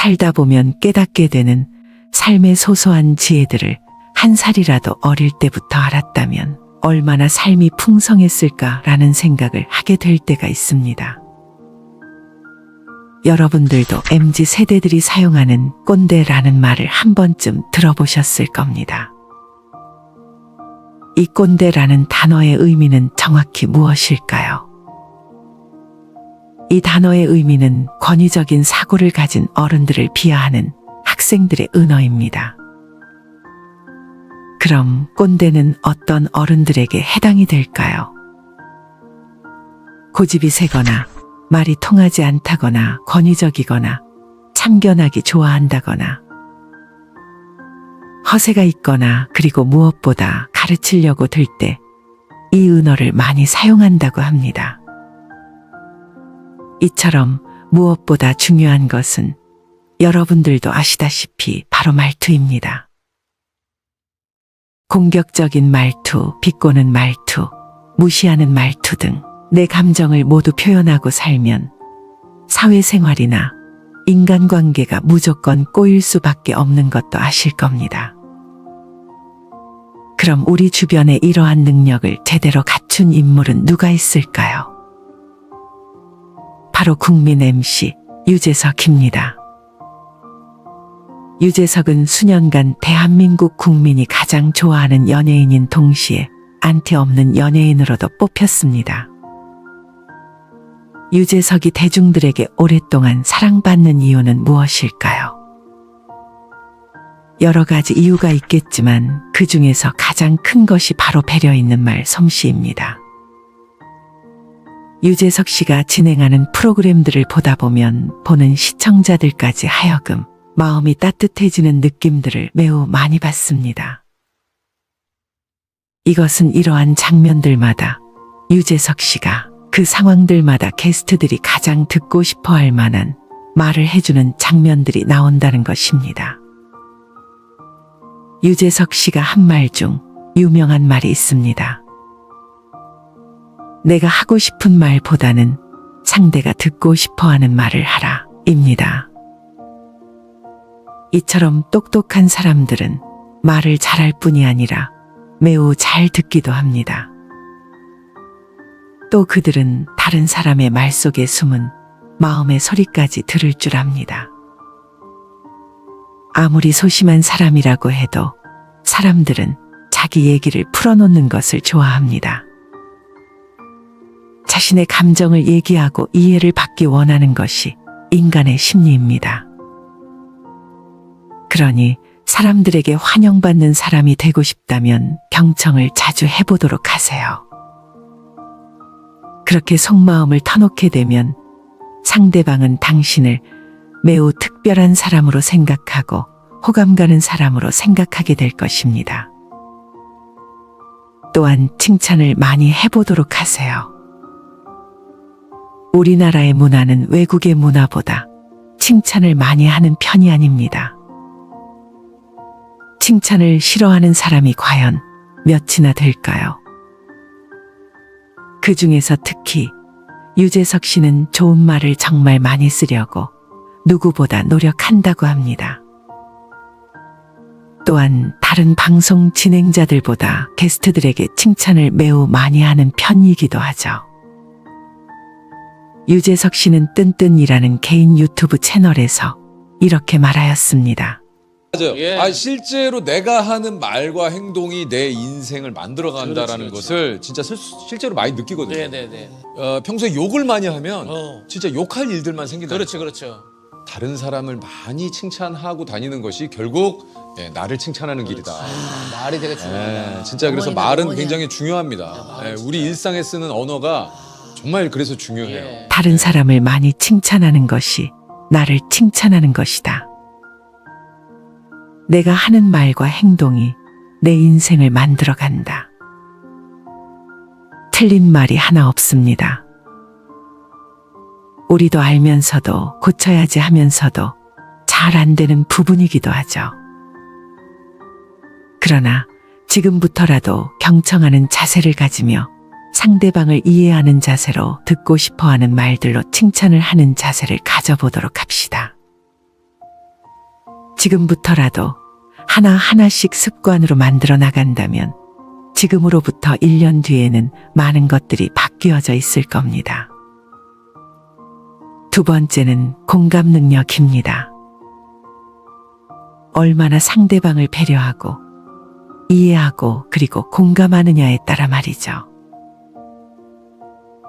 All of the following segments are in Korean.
살다 보면 깨닫게 되는 삶의 소소한 지혜들을 한 살이라도 어릴 때부터 알았다면 얼마나 삶이 풍성했을까라는 생각을 하게 될 때가 있습니다. 여러분들도 MZ 세대들이 사용하는 꼰대라는 말을 한 번쯤 들어보셨을 겁니다. 이 꼰대라는 단어의 의미는 정확히 무엇일까요? 이 단어의 의미는 권위적인 사고를 가진 어른들을 비하하는 학생들의 은어입니다. 그럼 꼰대는 어떤 어른들에게 해당이 될까요? 고집이 세거나 말이 통하지 않다거나 권위적이거나 참견하기 좋아한다거나 허세가 있거나 그리고 무엇보다 가르치려고 들 때 이 은어를 많이 사용한다고 합니다. 이처럼 무엇보다 중요한 것은 여러분들도 아시다시피 바로 말투입니다. 공격적인 말투, 비꼬는 말투, 무시하는 말투 등 내 감정을 모두 표현하고 살면 사회생활이나 인간관계가 무조건 꼬일 수밖에 없는 것도 아실 겁니다. 그럼 우리 주변에 이러한 능력을 제대로 갖춘 인물은 누가 있을까요? 바로 국민 MC 유재석입니다. 유재석은 수년간 대한민국 국민이 가장 좋아하는 연예인인 동시에 안티 없는 연예인으로도 뽑혔습니다. 유재석이 대중들에게 오랫동안 사랑받는 이유는 무엇일까요? 여러 가지 이유가 있겠지만 그 중에서 가장 큰 것이 바로 배려 있는 말 솜씨입니다. 유재석 씨가 진행하는 프로그램들을 보다 보면 보는 시청자들까지 하여금 마음이 따뜻해지는 느낌들을 매우 많이 받습니다. 이것은 이러한 장면들마다 유재석 씨가 그 상황들마다 게스트들이 가장 듣고 싶어 할 만한 말을 해주는 장면들이 나온다는 것입니다. 유재석 씨가 한 말 중 유명한 말이 있습니다. 내가 하고 싶은 말보다는 상대가 듣고 싶어 하는 말을 하라, 입니다. 이처럼 똑똑한 사람들은 말을 잘할 뿐이 아니라 매우 잘 듣기도 합니다. 또 그들은 다른 사람의 말 속에 숨은 마음의 소리까지 들을 줄 압니다. 아무리 소심한 사람이라고 해도 사람들은 자기 얘기를 풀어놓는 것을 좋아합니다. 자신의 감정을 얘기하고 이해를 받기 원하는 것이 인간의 심리입니다. 그러니 사람들에게 환영받는 사람이 되고 싶다면 경청을 자주 해보도록 하세요. 그렇게 속마음을 터놓게 되면 상대방은 당신을 매우 특별한 사람으로 생각하고 호감 가는 사람으로 생각하게 될 것입니다. 또한 칭찬을 많이 해보도록 하세요. 우리나라의 문화는 외국의 문화보다 칭찬을 많이 하는 편이 아닙니다. 칭찬을 싫어하는 사람이 과연 몇이나 될까요? 그 중에서 특히 유재석 씨는 좋은 말을 정말 많이 쓰려고 누구보다 노력한다고 합니다. 또한 다른 방송 진행자들보다 게스트들에게 칭찬을 매우 많이 하는 편이기도 하죠. 유재석 씨는 뜬뜬이라는 개인 유튜브 채널에서 이렇게 말하였습니다. 맞아요. 예. 실제로 내가 하는 말과 행동이 내 인생을 만들어 간다라는 그렇지. 것을 진짜 실제로 많이 느끼거든요. 네네네. 평소에 욕을 많이 하면 어. 진짜 욕할 일들만 생긴다. 그렇죠. 다른 사람을 많이 칭찬하고 다니는 것이 결국 나를 칭찬하는 길이다. 말이 되게 중요하다. 진짜 그래서 어머니나 말은 어머니야. 굉장히 중요합니다. 말은 진짜. 우리 일상에 쓰는 언어가 정말 그래서 중요해요. 예. 다른 사람을 많이 칭찬하는 것이 나를 칭찬하는 것이다. 내가 하는 말과 행동이 내 인생을 만들어 간다. 틀린 말이 하나 없습니다. 우리도 알면서도 고쳐야지 하면서도 잘 안 되는 부분이기도 하죠. 그러나 지금부터라도 경청하는 자세를 가지며 상대방을 이해하는 자세로 듣고 싶어하는 말들로 칭찬을 하는 자세를 가져보도록 합시다. 지금부터라도 하나하나씩 습관으로 만들어 나간다면 지금으로부터 1년 뒤에는 많은 것들이 바뀌어져 있을 겁니다. 두 번째는 공감 능력입니다. 얼마나 상대방을 배려하고 이해하고 그리고 공감하느냐에 따라 말이죠.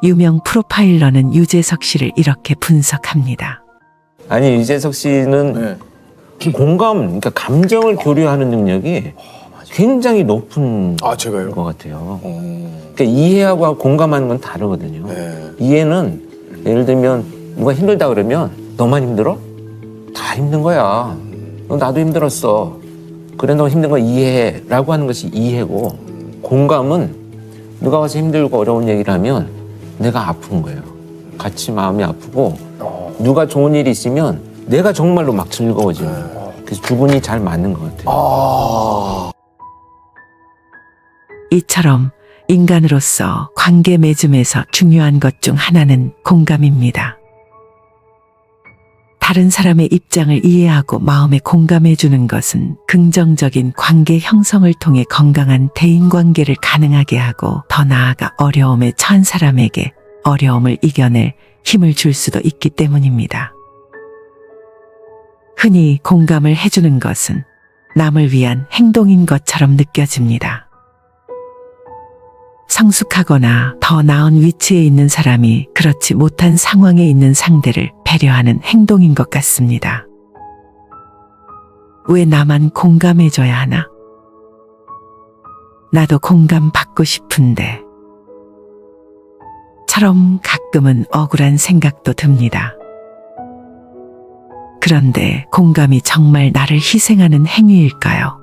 유명 프로파일러는 유재석 씨를 이렇게 분석합니다. 아니 유재석 씨는 공감, 그러니까 감정을 교류하는 능력이 굉장히 높은 제가요? 것 같아요. 그러니까 이해하고 공감하는 건 다르거든요. 이해는 예를 들면 누가 힘들다 그러면 너만 힘들어? 다 힘든 거야. 나도 힘들었어. 그래 너 힘든 거 이해해 라고 하는 것이 이해고, 공감은 누가 와서 힘들고 어려운 얘기를 하면 내가 아픈 거예요. 같이 마음이 아프고 누가 좋은 일이 있으면 내가 정말로 막 즐거워져요. 그래서 두 분이 잘 맞는 것 같아요. 이처럼 인간으로서 관계 맺음에서 중요한 것 중 하나는 공감입니다. 다른 사람의 입장을 이해하고 마음에 공감해 주는 것은 긍정적인 관계 형성을 통해 건강한 대인관계를 가능하게 하고, 더 나아가 어려움에 처한 사람에게 어려움을 이겨낼 힘을 줄 수도 있기 때문입니다. 흔히 공감을 해주는 것은 남을 위한 행동인 것처럼 느껴집니다. 성숙하거나 더 나은 위치에 있는 사람이 그렇지 못한 상황에 있는 상대를 배려하는 행동인 것 같습니다. 왜 나만 공감해줘야 하나? 나도 공감받고 싶은데. 처럼 가끔은 억울한 생각도 듭니다. 그런데 공감이 정말 나를 희생하는 행위일까요?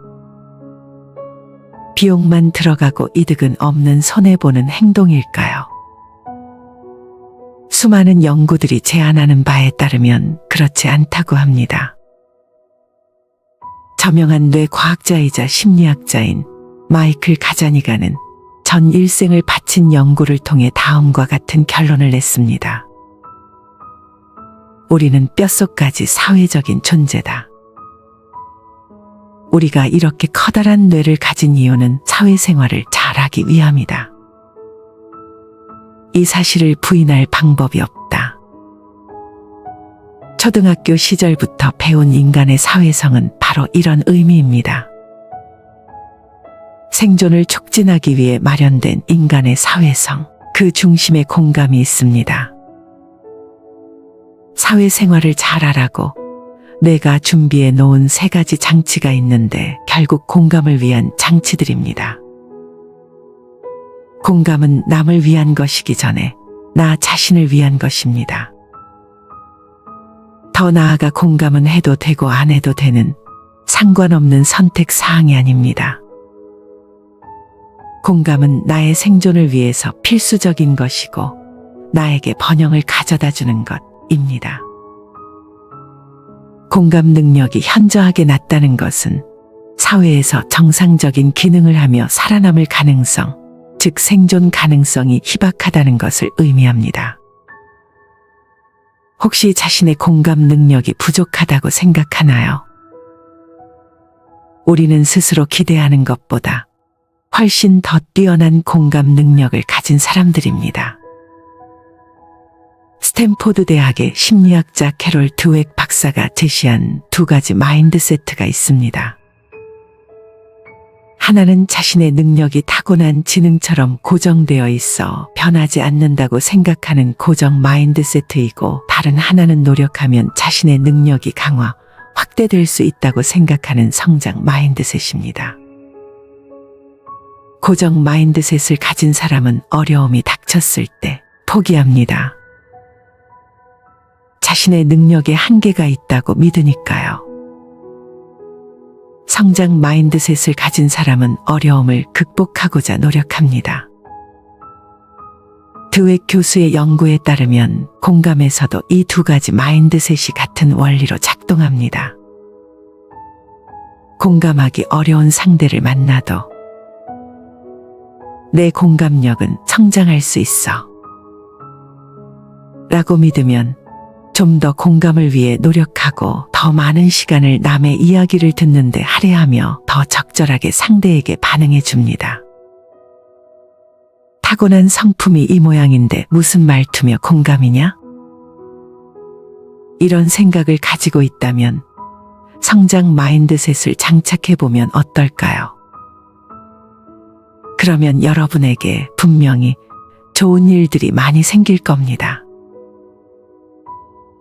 비용만 들어가고 이득은 없는 손해보는 행동일까요? 수많은 연구들이 제안하는 바에 따르면 그렇지 않다고 합니다. 저명한 뇌과학자이자 심리학자인 마이클 가자니가는 전 일생을 바친 연구를 통해 다음과 같은 결론을 냈습니다. 우리는 뼛속까지 사회적인 존재다. 우리가 이렇게 커다란 뇌를 가진 이유는 사회생활을 잘하기 위함이다. 이 사실을 부인할 방법이 없다. 초등학교 시절부터 배운 인간의 사회성은 바로 이런 의미입니다. 생존을 촉진하기 위해 마련된 인간의 사회성, 그 중심에 공감이 있습니다. 사회생활을 잘하라고 내가 준비해 놓은 3가지 장치가 있는데 결국 공감을 위한 장치들입니다. 공감은 남을 위한 것이기 전에 나 자신을 위한 것입니다. 더 나아가 공감은 해도 되고 안 해도 되는 상관없는 선택 사항이 아닙니다. 공감은 나의 생존을 위해서 필수적인 것이고 나에게 번영을 가져다 주는 것입니다. 공감 능력이 현저하게 낮다는 것은 사회에서 정상적인 기능을 하며 살아남을 가능성, 즉 생존 가능성이 희박하다는 것을 의미합니다. 혹시 자신의 공감 능력이 부족하다고 생각하나요? 우리는 스스로 기대하는 것보다 훨씬 더 뛰어난 공감 능력을 가진 사람들입니다. 스탠포드 대학의 심리학자 캐롤 드웩 박사가 제시한 2가지 마인드세트가 있습니다. 하나는 자신의 능력이 타고난 지능처럼 고정되어 있어 변하지 않는다고 생각하는 고정 마인드세트이고, 다른 하나는 노력하면 자신의 능력이 강화, 확대될 수 있다고 생각하는 성장 마인드셋입니다. 고정 마인드셋을 가진 사람은 어려움이 닥쳤을 때 포기합니다. 자신의 능력에 한계가 있다고 믿으니까요. 성장 마인드셋을 가진 사람은 어려움을 극복하고자 노력합니다. 드웩 교수의 연구에 따르면 공감에서도 이 2가지 마인드셋이 같은 원리로 작동합니다. 공감하기 어려운 상대를 만나도 내 공감력은 성장할 수 있어 라고 믿으면 좀 더 공감을 위해 노력하고 더 많은 시간을 남의 이야기를 듣는데 할애하며 더 적절하게 상대에게 반응해 줍니다. 타고난 성품이 이 모양인데 무슨 말투며 공감이냐? 이런 생각을 가지고 있다면 성장 마인드셋을 장착해보면 어떨까요? 그러면 여러분에게 분명히 좋은 일들이 많이 생길 겁니다.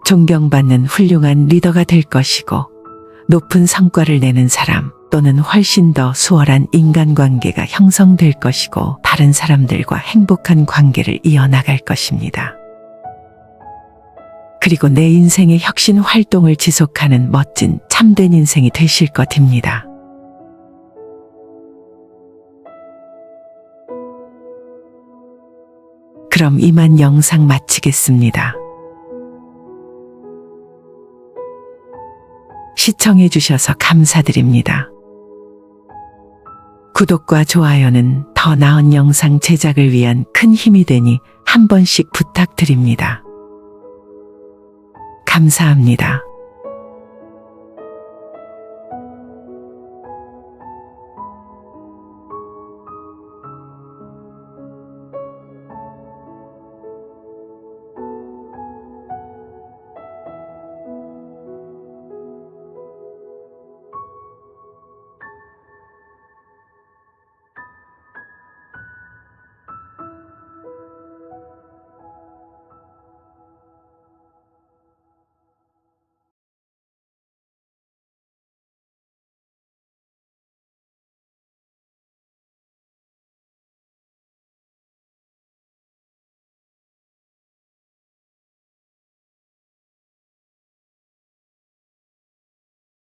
존경받는 훌륭한 리더가 될 것이고 높은 성과를 내는 사람 또는 훨씬 더 수월한 인간관계가 형성될 것이고 다른 사람들과 행복한 관계를 이어나갈 것입니다. 그리고 내 인생의 혁신 활동을 지속하는 멋진 참된 인생이 되실 것입니다. 그럼 이만 영상 마치겠습니다. 시청해 주셔서 감사드립니다. 구독과 좋아요는 더 나은 영상 제작을 위한 큰 힘이 되니 한 번씩 부탁드립니다. 감사합니다.